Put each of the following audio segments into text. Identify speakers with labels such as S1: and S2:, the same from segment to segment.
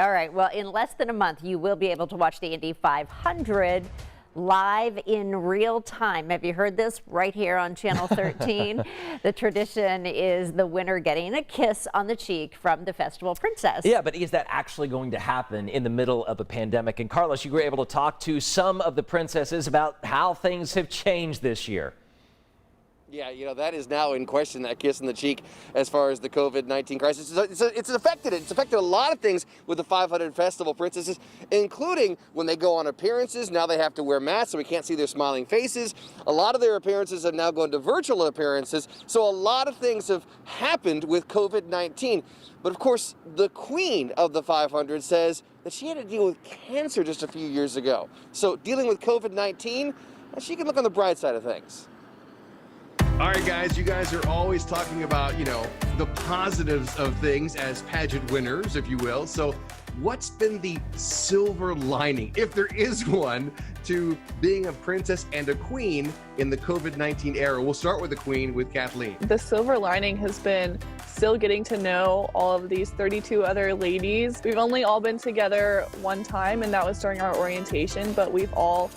S1: All right, well, in less than a month, you will be able to watch the Indy 500 live in real time. Have you heard this? Right here on Channel 13. The tradition is the winner getting a kiss on the cheek from the festival princess.
S2: Yeah, but is that actually going to happen in the middle of a pandemic? And Carlos, you were able to talk to some of the princesses about how things have changed this year.
S3: Yeah, that is now in question, that kiss in the cheek, as far as the COVID-19 crisis. It's affected it. It's affected a lot of things with the 500 festival princesses, including when they go on appearances. Now they have to wear masks so we can't see their smiling faces. A lot of their appearances have now gone to virtual appearances. So a lot of things have happened with COVID-19. But of course, the queen of the 500 says that she had to deal with cancer just a few years ago. So dealing with COVID-19, she can look on the bright side of things.
S4: All right, guys, you guys are always talking about, the positives of things as pageant winners, if you will. So what's been the silver lining, if there is one, to being a princess and a queen in the COVID-19 era? We'll start with the queen, with Kathleen.
S5: The silver lining has been still getting to know all of these 32 other ladies. We've only all been together one time, and that was during our orientation, but we've all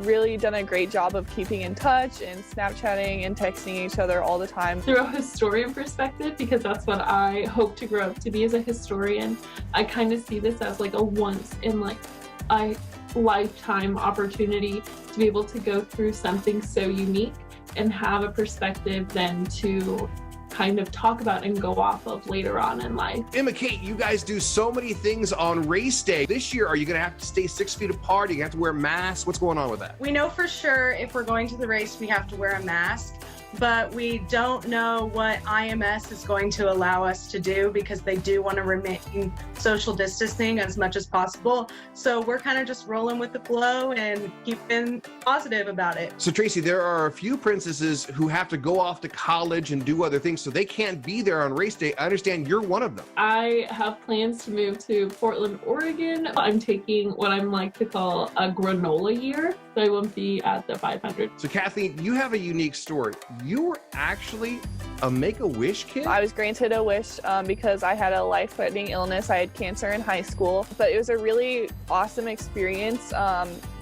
S5: really done a great job of keeping in touch and Snapchatting and texting each other all the time.
S6: Through a historian perspective, because that's what I hope to grow up to be as a historian, I kind of see this as like a once in a lifetime opportunity to be able to go through something so unique and have a perspective then to kind of talk about and go off of later on in life.
S4: Emma Kate, you guys do so many things on race day. This year, are you going to have to stay 6 feet apart? Are you going to have to wear masks? What's going on with that?
S7: We know for sure if we're going to the race, we have to wear a mask, but we don't know what IMS is going to allow us to do because they do want to remain social distancing as much as possible. So we're kind of just rolling with the flow and keeping positive about it.
S4: So Tracy, there are a few princesses who have to go off to college and do other things, so they can't be there on race day. I understand you're one of them.
S6: I have plans to move to Portland, Oregon. I'm taking what I'm like to call a granola year, so I won't be at the 500.
S4: So Kathleen, you have a unique story. You were actually a Make-A-Wish kid?
S5: I was granted a wish because I had a life-threatening illness. I had cancer in high school, but it was a really awesome experience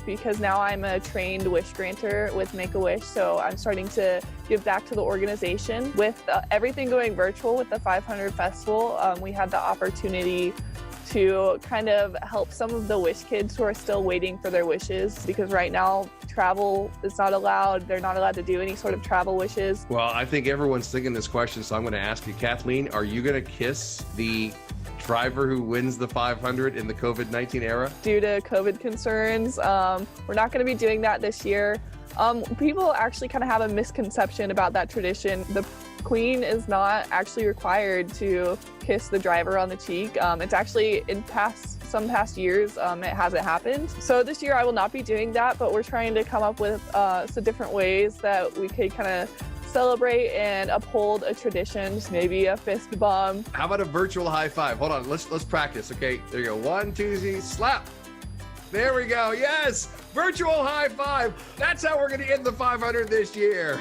S5: because now I'm a trained wish granter with Make-A-Wish, so I'm starting to give back to the organization. With everything going virtual with the 500 Festival, we had the opportunity to kind of help some of the wish kids who are still waiting for their wishes, because right now travel is not allowed. They're not allowed to do any sort of travel wishes.
S4: Well, I think everyone's thinking this question, so I'm going to ask you, Kathleen, are you going to kiss the driver who wins the 500 in the COVID-19 era?
S5: Due to COVID concerns, we're not going to be doing that this year. People actually kind of have a misconception about that tradition. The queen is not actually required to kiss the driver on the cheek. It's actually in some past years, it hasn't happened. So this year I will not be doing that, but we're trying to come up with some different ways that we could kind of celebrate and uphold a tradition. Maybe a fist bump.
S4: How about a virtual high five? Hold on, let's practice. Okay, there you go. 1, 2, 3, slap. There we go. Yes, virtual high five. That's how we're going to end the 500 this year.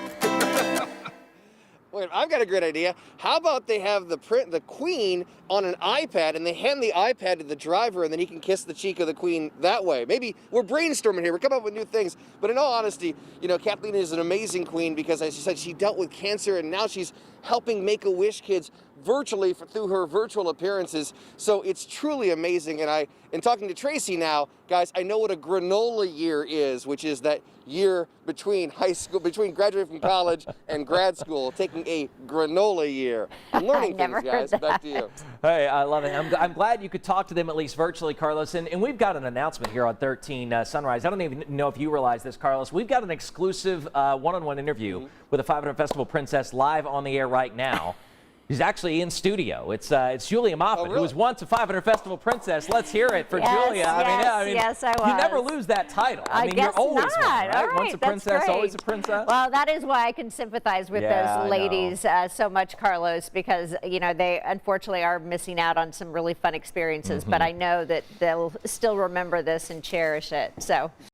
S3: Wait, I've got a great idea. How about they have the queen on an iPad and they hand the iPad to the driver and then he can kiss the cheek of the queen that way? Maybe we're brainstorming here. We're coming up with new things. But in all honesty, Kathleen is an amazing queen because, as she said, she dealt with cancer and now she's helping Make-A-Wish kids virtually through her virtual appearances. So it's truly amazing. And in talking to Tracy now, guys, I know what a granola year is, which is that year between between graduating from college and grad school, taking a granola year. I'm learning things, guys. Back to you.
S2: Hey, I love it. I'm glad you could talk to them at least virtually, Carlos. And we've got an announcement here on 13 Sunrise. I don't even know if you realize this, Carlos. We've got an exclusive one-on-one interview with a 500 Festival princess live on the air right now. He's actually in studio. It's Julia Moffat, who was once a 500 Festival princess. Let's hear it for Julia.
S1: Yes, I was.
S2: You never lose that title. I mean,
S1: guess
S2: you're always
S1: not.
S2: one, right?
S1: All right,
S2: Once a princess,
S1: great.
S2: Always a princess.
S1: Well, that is why I can sympathize with those ladies so much, Carlos, because they unfortunately are missing out on some really fun experiences. But I know that they'll still remember this and cherish it. So.